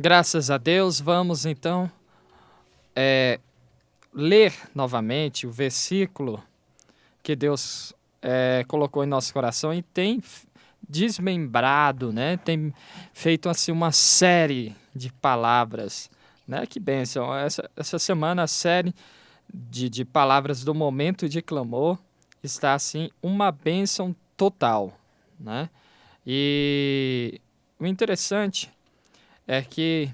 Graças a Deus, vamos então ler novamente o versículo que Deus colocou em nosso coração e tem desmembrado, né? Tem feito assim uma série de palavras, né? Que bênção! Essa semana a série de palavras do momento de clamor está assim uma bênção total, né? E o interessante é que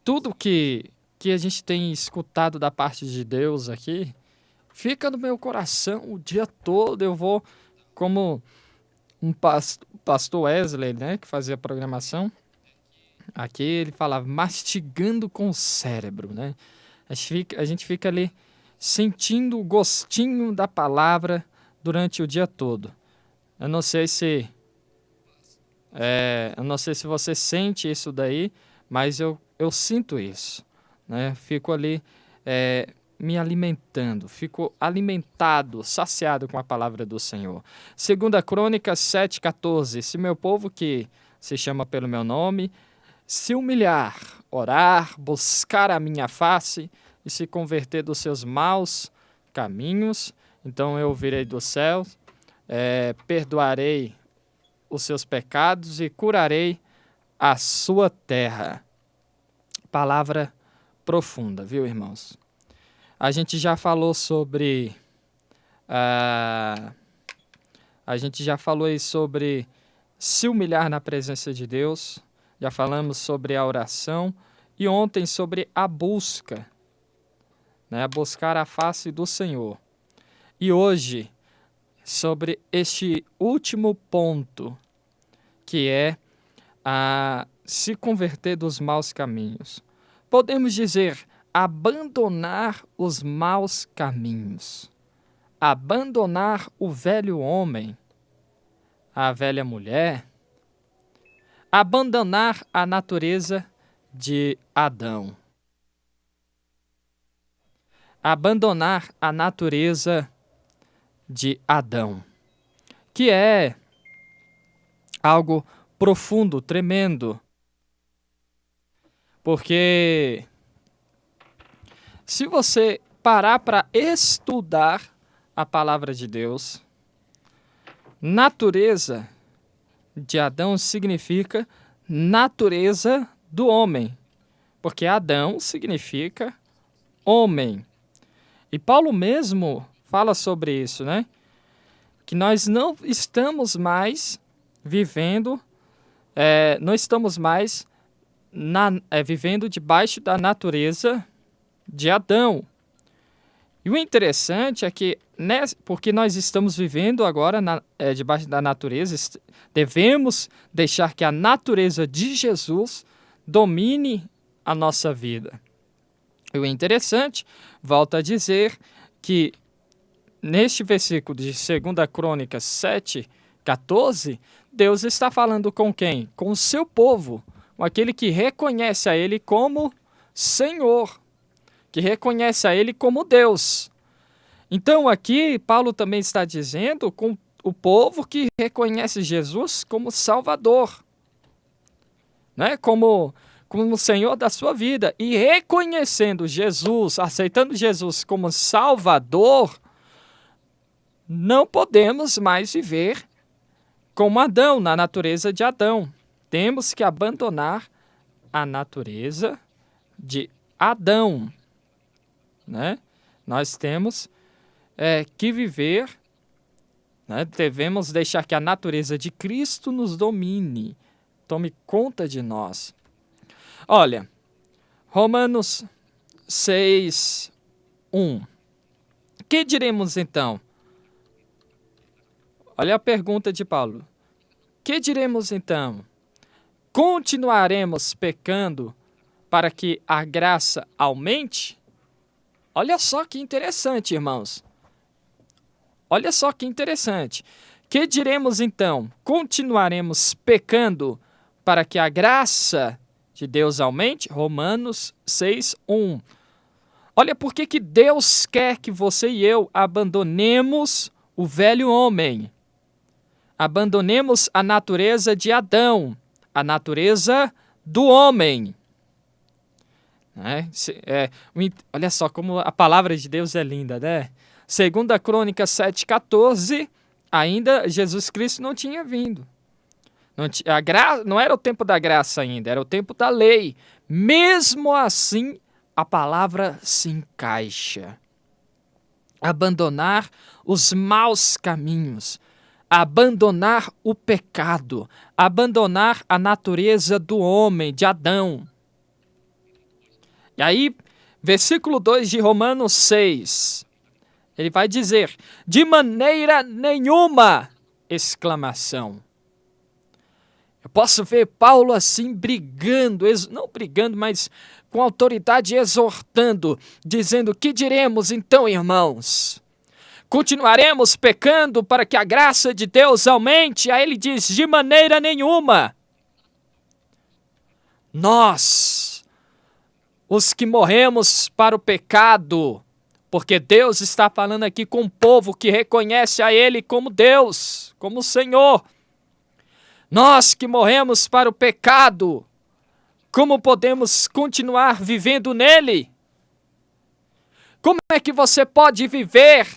tudo que a gente tem escutado da parte de Deus aqui fica no meu coração o dia todo. Eu vou, como pastor Wesley, né, que fazia a programação aqui, ele falava mastigando com o cérebro, né? A gente fica ali sentindo o gostinho da palavra durante o dia todo. Eu não sei se você sente isso daí, mas eu sinto isso, né? Fico ali me alimentando, fico alimentado, saciado com a palavra do Senhor. 2 Crônicas 7,14. Se meu povo que se chama pelo meu nome se humilhar, orar, buscar a minha face e se converter dos seus maus caminhos, então eu ouvirei do céu, perdoarei os seus pecados e curarei a sua terra. Palavra profunda, viu, irmãos? A gente já falou sobre se humilhar na presença de Deus. Já falamos sobre a oração e ontem sobre a busca, né? Buscar a face do Senhor. E hoje sobre este último ponto, que é se converter dos maus caminhos. Podemos dizer abandonar os maus caminhos, abandonar o velho homem, a velha mulher, abandonar a natureza de Adão. Abandonar a natureza de Adão, que é algo profundo, tremendo, porque se você parar para estudar a palavra de Deus, natureza de Adão significa natureza do homem, porque Adão significa homem. E Paulo mesmo fala sobre isso, né? Que nós não estamos mais vivendo, vivendo debaixo da natureza de Adão. E o interessante é que, porque nós estamos vivendo agora debaixo da natureza, devemos deixar que a natureza de Jesus domine a nossa vida. E o interessante, volto a dizer, que neste versículo de 2 Crônicas 7,14, Deus está falando com quem? Com o seu povo, com aquele que reconhece a Ele como Senhor, que reconhece a Ele como Deus. Então aqui Paulo também está dizendo com o povo que reconhece Jesus como Salvador, né? Como o Senhor da sua vida, e reconhecendo Jesus, aceitando Jesus como Salvador, não podemos mais viver como Adão, na natureza de Adão. Temos que abandonar a natureza de Adão, né? Nós temos que viver, né? Devemos deixar que a natureza de Cristo nos domine, tome conta de nós. Olha, Romanos 6:1. Que diremos então? Olha a pergunta de Paulo. Que diremos então? Continuaremos pecando para que a graça aumente? Olha só que interessante, irmãos. Olha só que interessante. Que diremos então? Continuaremos pecando para que a graça de Deus aumente? Romanos 6:1. Olha por que Deus quer que você e eu abandonemos o velho homem. Abandonemos a natureza de Adão. a natureza do homem. Olha só como a palavra de Deus é linda, né? 2 Crônicas 7,14, ainda Jesus Cristo não tinha vindo. Não era o tempo da graça ainda, era o tempo da lei. Mesmo assim, a palavra se encaixa. Abandonar os maus caminhos, abandonar o pecado, abandonar a natureza do homem, de Adão. E aí, versículo 2 de Romanos 6, ele vai dizer, de maneira nenhuma, exclamação. Eu posso ver Paulo assim brigando, não brigando, mas com autoridade exortando, dizendo, que diremos então, irmãos? Continuaremos pecando para que a graça de Deus aumente? Aí ele diz, de maneira nenhuma. Nós, os que morremos para o pecado, porque Deus está falando aqui com o povo que reconhece a Ele como Deus, como Senhor. Nós que morremos para o pecado, como podemos continuar vivendo nele? Como é que você pode viver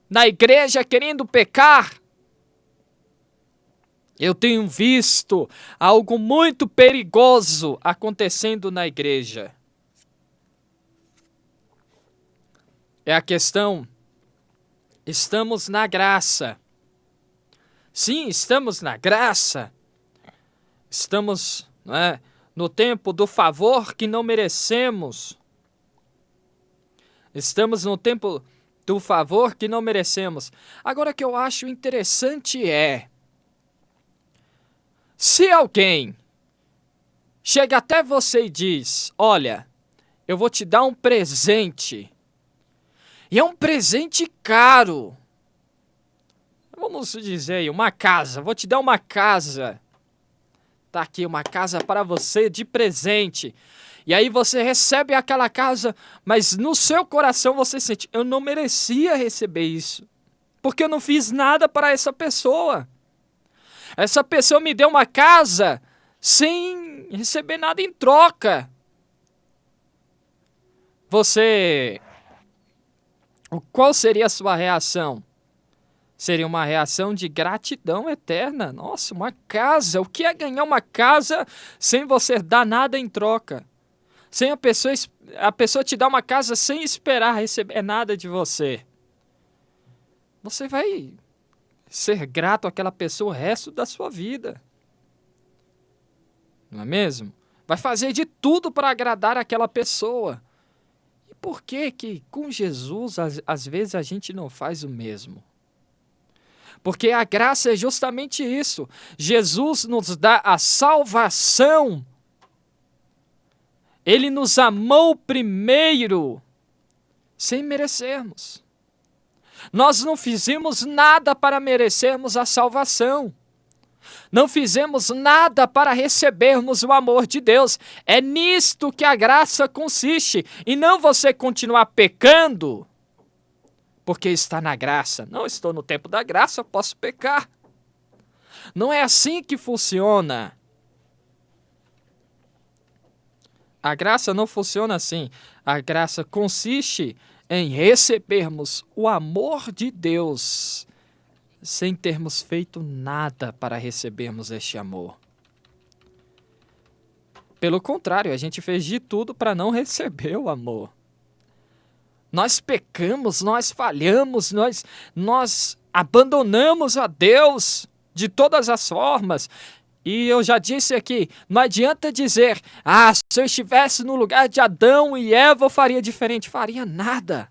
na igreja querendo pecar? Eu tenho visto algo muito perigoso acontecendo na igreja. É a questão, estamos na graça. Sim, estamos na graça. Estamos, no tempo do favor que não merecemos. Estamos no tempo do favor que não merecemos. Agora, o que eu acho interessante é, se alguém chega até você e diz, olha, eu vou te dar um presente, e é um presente caro, vamos dizer aí, uma casa, vou te dar uma casa, tá aqui uma casa para você de presente, e aí você recebe aquela casa, mas no seu coração você sente, eu não merecia receber isso, porque eu não fiz nada para essa pessoa. Essa pessoa me deu uma casa sem receber nada em troca. Qual seria a sua reação? Seria uma reação de gratidão eterna. Nossa, uma casa. O que é ganhar uma casa sem você dar nada em troca? Sem a pessoa te dar uma casa sem esperar receber nada de você. Você vai ser grato àquela pessoa o resto da sua vida. Não é mesmo? Vai fazer de tudo para agradar aquela pessoa. E por que com Jesus às vezes a gente não faz o mesmo? Porque a graça é justamente isso. Jesus nos dá a salvação. Ele nos amou primeiro, sem merecermos. Nós não fizemos nada para merecermos a salvação. Não fizemos nada para recebermos o amor de Deus. É nisto que a graça consiste. E não você continuar pecando porque está na graça. Não, estou no tempo da graça, posso pecar. Não é assim que funciona. A graça não funciona assim. A graça consiste em recebermos o amor de Deus sem termos feito nada para recebermos este amor. Pelo contrário, a gente fez de tudo para não receber o amor. Nós pecamos, nós falhamos, nós abandonamos a Deus de todas as formas. E eu já disse aqui, não adianta dizer, se eu estivesse no lugar de Adão e Eva eu faria diferente. Faria nada.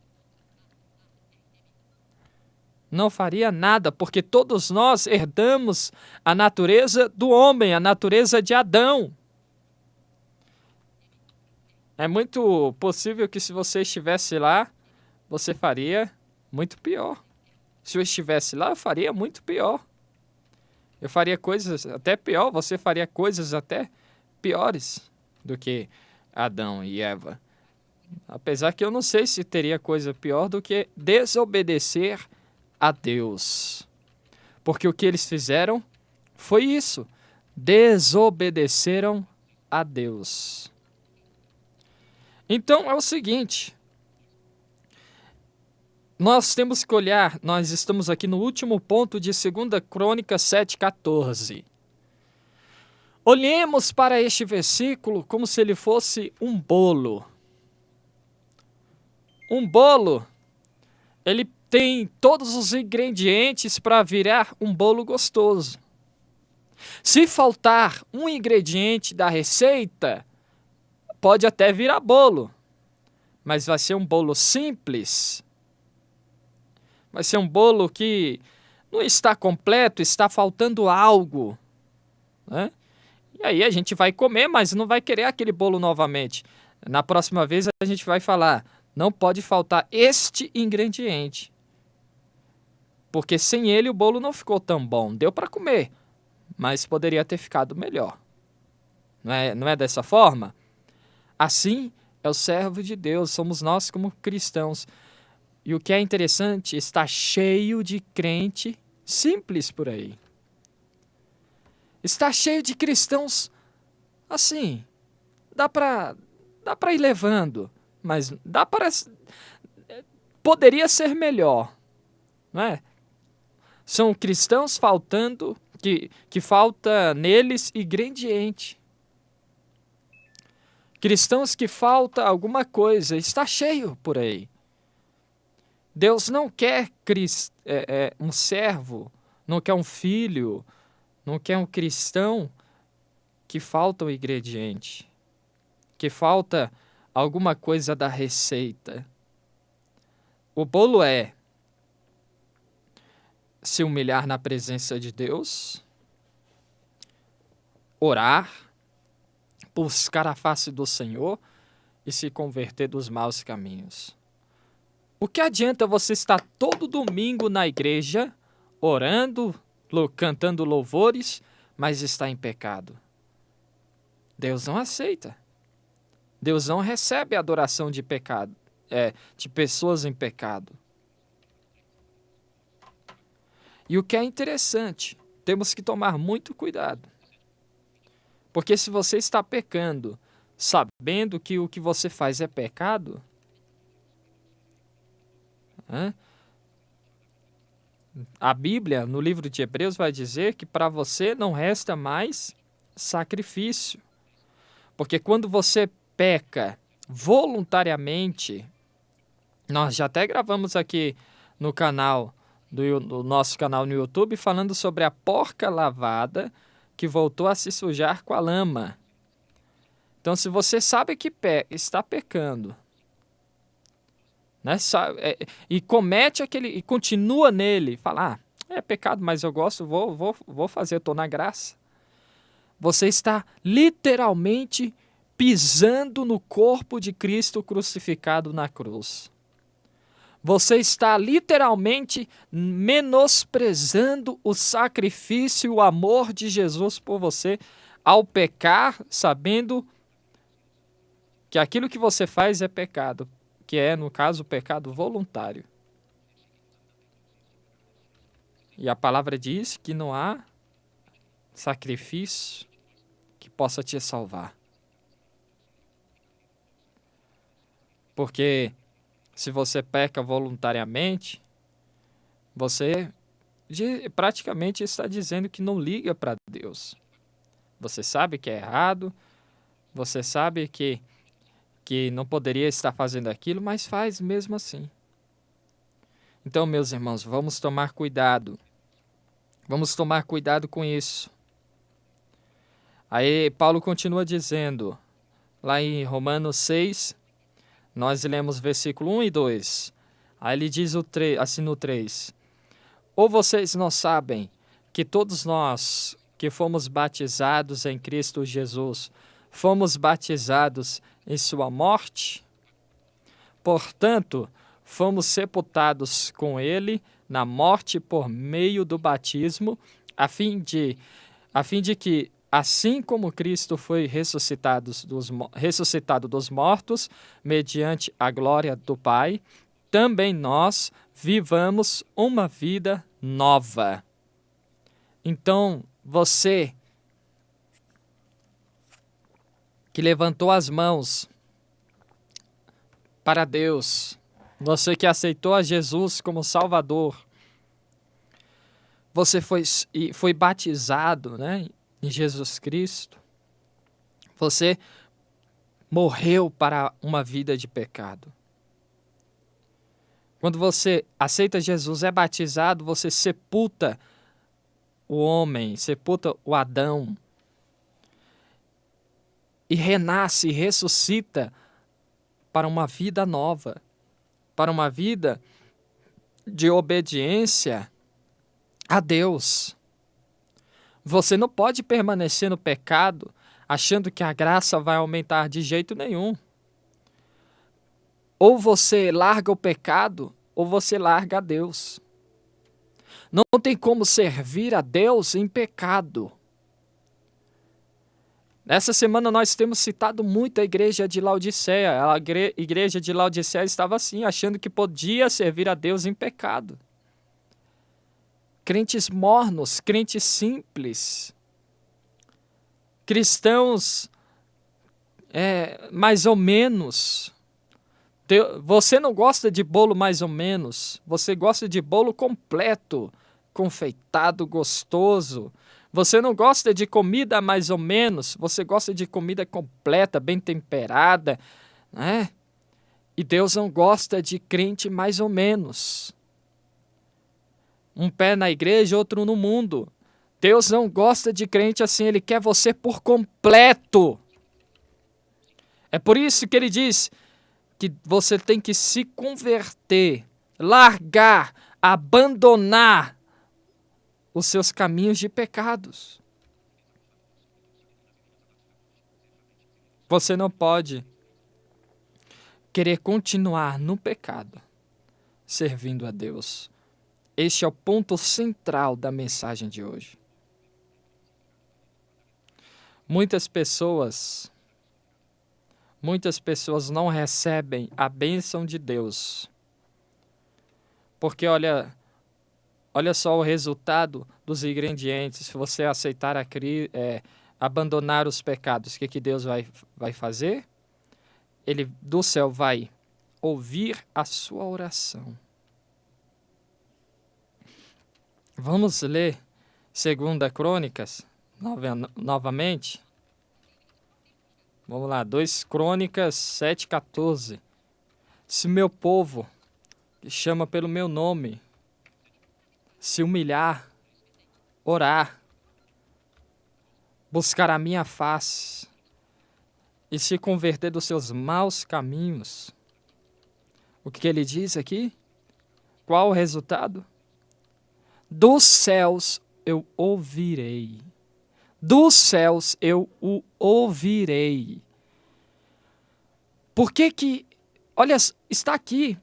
Não faria nada, porque todos nós herdamos a natureza do homem, a natureza de Adão. É muito possível que se você estivesse lá, você faria muito pior. Se eu estivesse lá, eu faria muito pior. Eu faria coisas até pior, você faria coisas até piores do que Adão e Eva. Apesar que eu não sei se teria coisa pior do que desobedecer a Deus. Porque o que eles fizeram foi isso. desobedeceram a Deus. Então é o seguinte, nós temos que olhar, nós estamos aqui no último ponto de 2 Crônicas 7,14. Olhemos para este versículo como se ele fosse um bolo. Um bolo, ele tem todos os ingredientes para virar um bolo gostoso. Se faltar um ingrediente da receita, pode até virar bolo, mas vai ser um bolo simples. Vai ser um bolo que não está completo, está faltando algo, né? E aí a gente vai comer, mas não vai querer aquele bolo novamente. Na próxima vez a gente vai falar, não pode faltar este ingrediente. Porque sem ele o bolo não ficou tão bom. Deu para comer, mas poderia ter ficado melhor. Não é dessa forma? Assim é o servo de Deus, somos nós como cristãos. E o que é interessante, está cheio de crente simples por aí. Está cheio de cristãos assim. Dá para ir levando, mas poderia ser melhor, não é? São cristãos faltando, que falta neles ingrediente. Cristãos que falta alguma coisa, está cheio por aí. Deus não quer um servo, não quer um filho, não quer um cristão que falta o ingrediente, que falta alguma coisa da receita. O bolo é se humilhar na presença de Deus, orar, buscar a face do Senhor e se converter dos maus caminhos. O que adianta você estar todo domingo na igreja, orando, cantando louvores, mas está em pecado? Deus não aceita. Deus não recebe a adoração de pecado, de pessoas em pecado. E o que é interessante, temos que tomar muito cuidado. Porque se você está pecando, sabendo que o que você faz é pecado, a Bíblia, no livro de Hebreus, vai dizer que para você não resta mais sacrifício. Porque quando você peca voluntariamente, nós já até gravamos aqui no canal, do nosso canal no YouTube, falando sobre a porca lavada que voltou a se sujar com a lama. Então, se você sabe que está pecando, né, e comete e continua nele, fala, é pecado, mas eu gosto, vou fazer, eu estou na graça. Você está literalmente pisando no corpo de Cristo crucificado na cruz. Você está literalmente menosprezando o sacrifício e o amor de Jesus por você ao pecar, sabendo que aquilo que você faz é pecado, que é, no caso, pecado voluntário. E a palavra diz que não há sacrifício que possa te salvar. Porque se você peca voluntariamente, você praticamente está dizendo que não liga para Deus. Você sabe que é errado, você sabe que não poderia estar fazendo aquilo, mas faz mesmo assim. Então, meus irmãos, vamos tomar cuidado. Vamos tomar cuidado com isso. Aí Paulo continua dizendo, lá em Romanos 6, nós lemos versículo 1 e 2. Aí ele diz assim no 3. Ou vocês não sabem que todos nós que fomos batizados em Cristo Jesus, fomos batizados em sua morte? Portanto, fomos sepultados com ele na morte por meio do batismo, a fim de que, assim como Cristo foi ressuscitado dos mortos, mediante a glória do Pai, também nós vivamos uma vida nova. Então, você que levantou as mãos para Deus, você que aceitou a Jesus como Salvador, você foi batizado, né, em Jesus Cristo, você morreu para uma vida de pecado. Quando você aceita Jesus, é batizado, você sepulta o homem, sepulta o Adão, e renasce, e ressuscita para uma vida nova, para uma vida de obediência a Deus. Você não pode permanecer no pecado achando que a graça vai aumentar de jeito nenhum. Ou você larga o pecado, ou você larga a Deus. Não tem como servir a Deus em pecado. Nessa semana nós temos citado muito a igreja de Laodiceia. A igreja de Laodiceia estava assim, achando que podia servir a Deus em pecado. Crentes mornos, crentes simples, cristãos mais ou menos. Você não gosta de bolo mais ou menos, você gosta de bolo completo, confeitado, gostoso. Você não gosta de comida mais ou menos, você gosta de comida completa, bem temperada, né? E Deus não gosta de crente mais ou menos. Um pé na igreja, outro no mundo. Deus não gosta de crente assim, Ele quer você por completo. É por isso que Ele diz que você tem que se converter, largar, abandonar os seus caminhos de pecados. Você não pode querer continuar no pecado, servindo a Deus. Este é o ponto central da mensagem de hoje. Muitas pessoas não recebem a bênção de Deus. Porque olha só o resultado dos ingredientes. Se você aceitar abandonar os pecados, o que Deus vai fazer? Ele do céu vai ouvir a sua oração. Vamos ler 2 Crônicas novamente. Vamos lá, 2 Crônicas 7,14. Se meu povo, que chama pelo meu nome, se humilhar, orar, buscar a minha face e se converter dos seus maus caminhos. O que ele diz aqui? Qual o resultado? Dos céus eu ouvirei. Dos céus eu o ouvirei. Por que olha, está aqui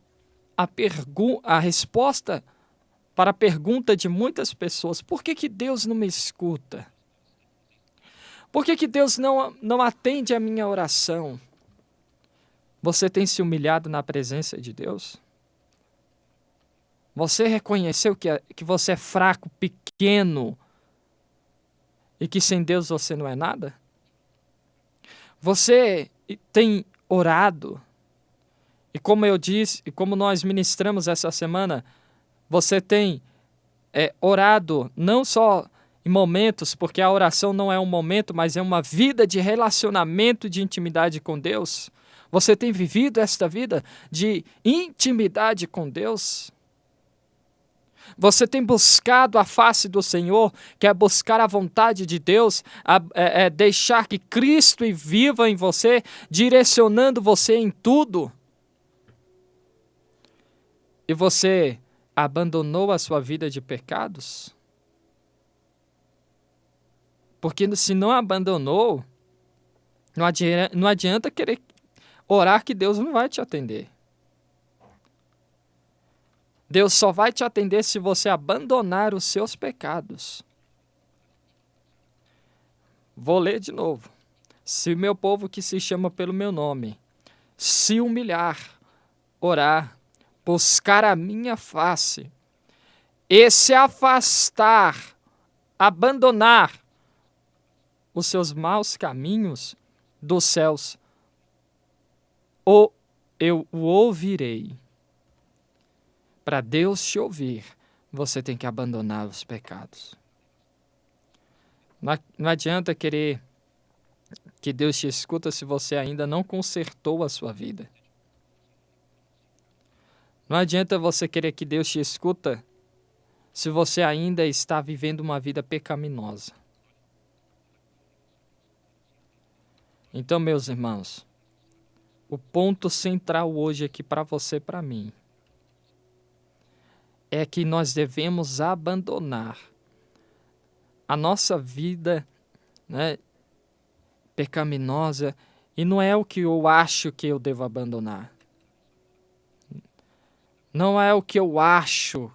a resposta para a pergunta de muitas pessoas. Por que Deus não me escuta? Por que Deus não atende a minha oração? Você tem se humilhado na presença de Deus? Você reconheceu que você é fraco, pequeno e que sem Deus você não é nada? Você tem orado? E como eu disse, e como nós ministramos essa semana, você tem orado não só em momentos, porque a oração não é um momento, mas é uma vida de relacionamento, de intimidade com Deus? Você tem vivido esta vida de intimidade com Deus? Você tem buscado a face do Senhor, que é buscar a vontade de Deus, deixar que Cristo viva em você, direcionando você em tudo? E você abandonou a sua vida de pecados? Porque se não abandonou, não adianta querer orar que Deus não vai te atender. Deus só vai te atender se você abandonar os seus pecados. Vou ler de novo. Se meu povo que se chama pelo meu nome se humilhar, orar, buscar a minha face e se afastar, abandonar os seus maus caminhos, dos céus eu o ouvirei. Para Deus te ouvir, você tem que abandonar os pecados. Não adianta querer que Deus te escuta se você ainda não consertou a sua vida. Não adianta você querer que Deus te escuta se você ainda está vivendo uma vida pecaminosa. Então, meus irmãos, o ponto central hoje aqui para você e para mim é que nós devemos abandonar a nossa vida, né, pecaminosa, e não é o que eu acho que eu devo abandonar. Não é o que eu acho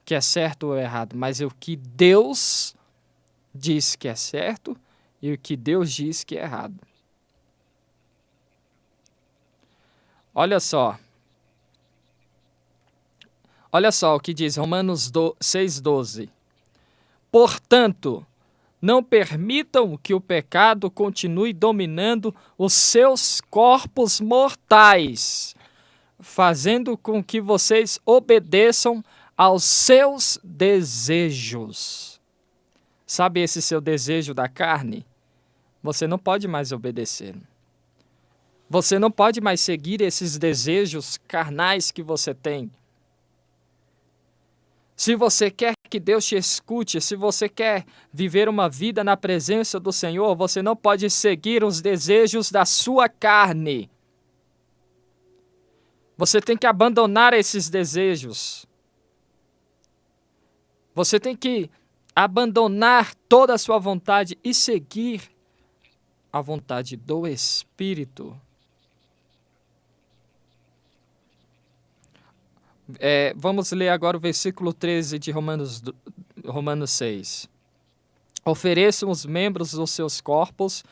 que é certo ou errado, mas é o que Deus diz que é certo e o que Deus diz que é errado. Olha só o que diz Romanos 6,12. Portanto, não permitam que o pecado continue dominando os seus corpos mortais, fazendo com que vocês obedeçam aos seus desejos. Sabe esse seu desejo da carne? Você não pode mais obedecer. Você não pode mais seguir esses desejos carnais que você tem. Se você quer que Deus te escute, se você quer viver uma vida na presença do Senhor, você não pode seguir os desejos da sua carne. Você tem que abandonar esses desejos. Você tem que abandonar toda a sua vontade e seguir a vontade do Espírito. Vamos ler agora o versículo 13 de Romanos 6. Ofereçam os membros dos seus corpos,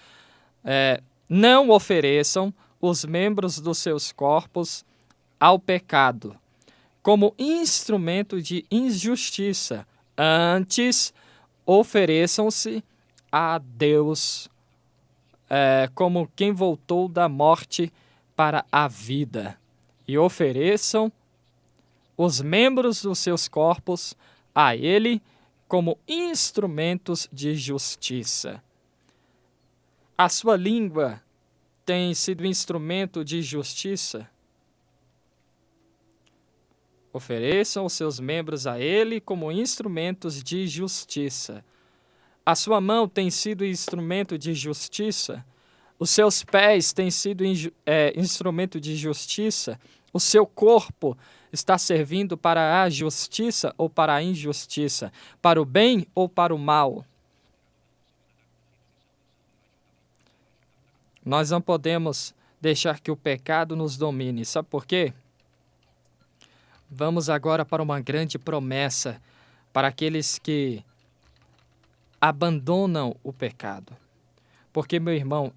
não ofereçam os membros dos seus corpos ao pecado, como instrumento de injustiça. Antes, ofereçam-se a Deus como quem voltou da morte para a vida, e ofereçam os membros dos seus corpos a Ele como instrumentos de justiça. A sua língua tem sido instrumento de justiça? Ofereçam os seus membros a Ele como instrumentos de justiça. A sua mão tem sido instrumento de justiça? Os seus pés têm sido instrumento de justiça? O seu corpo está servindo para a justiça ou para a injustiça? Para o bem ou para o mal? Nós não podemos deixar que o pecado nos domine. Sabe por quê? Vamos agora para uma grande promessa para aqueles que abandonam o pecado. Porque, meu irmão,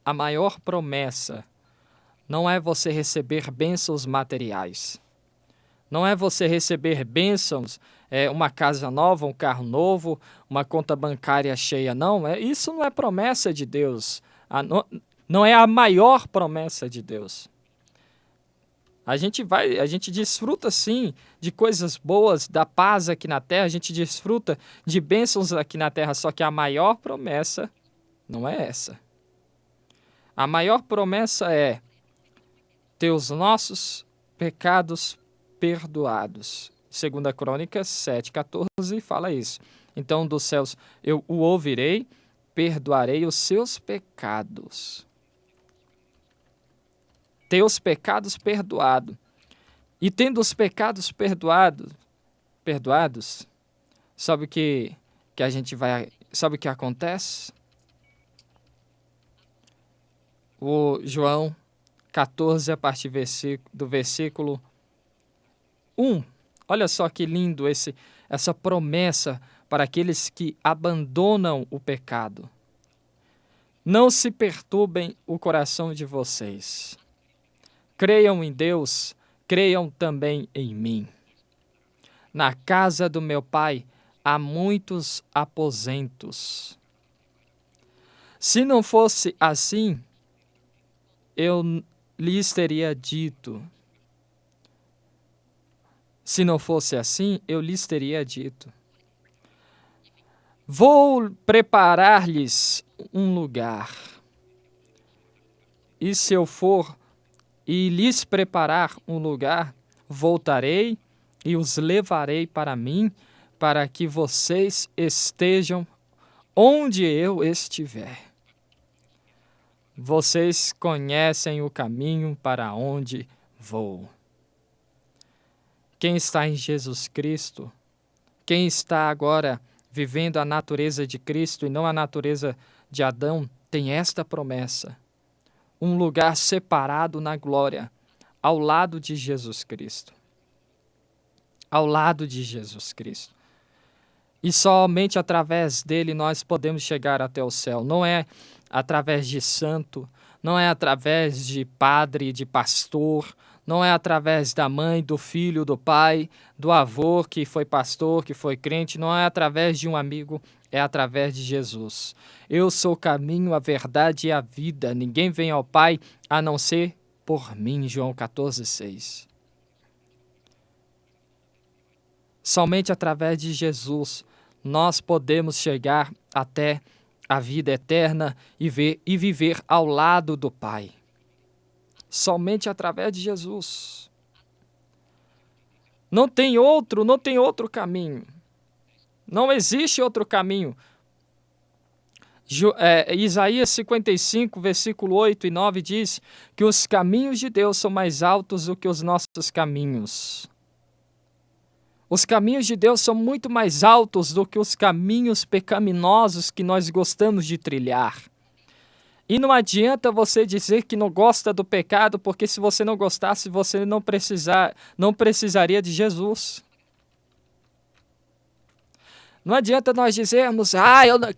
a maior promessa não é você receber bênçãos materiais. Não é você receber bênçãos, uma casa nova, um carro novo, uma conta bancária cheia. Não, isso não é promessa de Deus. Não é a maior promessa de Deus. A gente desfruta sim de coisas boas, da paz aqui na terra, a gente desfruta de bênçãos aqui na terra, só que a maior promessa não é essa. A maior promessa é ter os nossos pecados perdoados. 2 Crônicas 7,14 fala isso. Então dos céus eu o ouvirei, perdoarei os seus pecados. Ter os pecados perdoados. E tendo os pecados perdoados, sabe o que a gente vai... Sabe o que acontece? O João 14, a partir do versículo 1. Olha só que lindo essa promessa para aqueles que abandonam o pecado. Não se perturbem o coração de vocês. Creiam em Deus, creiam também em mim. Na casa do meu Pai há muitos aposentos. Se não fosse assim, eu lhes teria dito. Se não fosse assim, eu lhes teria dito. Vou preparar-lhes um lugar. E se eu for e lhes preparar um lugar, voltarei e os levarei para mim, para que vocês estejam onde eu estiver. Vocês conhecem o caminho para onde vou. Quem está em Jesus Cristo, quem está agora vivendo a natureza de Cristo e não a natureza de Adão, tem esta promessa: um lugar separado na glória, ao lado de Jesus Cristo. Ao lado de Jesus Cristo. E somente através dele nós podemos chegar até o céu. Não é através de santo, não é através de padre, de pastor, não é através da mãe, do filho, do pai, do avô que foi pastor, que foi crente, não é através de um amigo, é através de Jesus. Eu sou o caminho, a verdade e a vida. Ninguém vem ao Pai a não ser por mim. João 14,6. Somente através de Jesus nós podemos chegar até a vida eterna e viver ao lado do Pai. Somente através de Jesus. Não tem outro caminho. Não existe outro caminho. Isaías 55, versículo 8 e 9 diz que os caminhos de Deus são mais altos do que os nossos caminhos. Os caminhos de Deus são muito mais altos do que os caminhos pecaminosos que nós gostamos de trilhar. E não adianta você dizer que não gosta do pecado, porque se você não gostasse, você não precisaria de Jesus. Não adianta nós dizermos,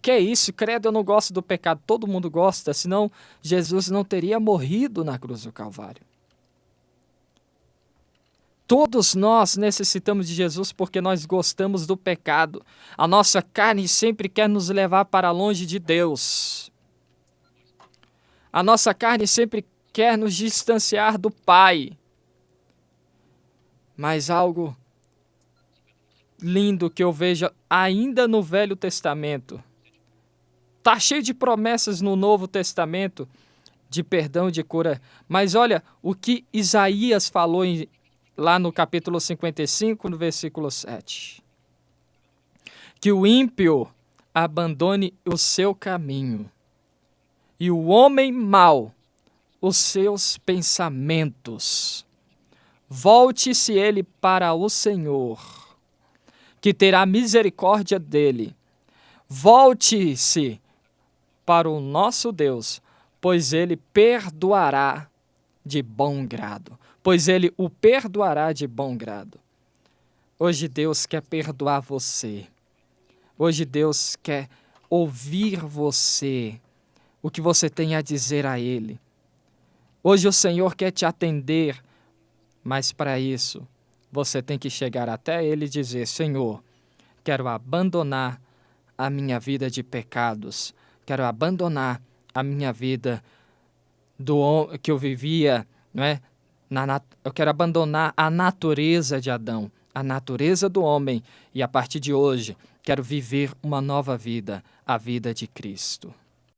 que isso, credo, eu não gosto do pecado. Todo mundo gosta, senão Jesus não teria morrido na cruz do Calvário. Todos nós necessitamos de Jesus porque nós gostamos do pecado. A nossa carne sempre quer nos levar para longe de Deus. A nossa carne sempre quer nos distanciar do Pai. Mas algo lindo que eu vejo ainda no Velho Testamento. Está cheio de promessas no Novo Testamento de perdão, de cura. Mas olha o que Isaías falou lá no capítulo 55, no versículo 7. Que o ímpio abandone o seu caminho e o homem mau os seus pensamentos. Volte-se ele para o Senhor, que terá misericórdia dele. Volte-se para o nosso Deus, pois ele perdoará de bom grado. Pois ele o perdoará de bom grado. Hoje Deus quer perdoar você. Hoje Deus quer ouvir você, o que você tem a dizer a Ele. Hoje o Senhor quer te atender, mas para isso você tem que chegar até Ele e dizer: Senhor, quero abandonar a minha vida de pecados, quero abandonar a minha vida que eu vivia, não é? Eu quero abandonar a natureza de Adão, a natureza do homem, e a partir de hoje quero viver uma nova vida, a vida de Cristo.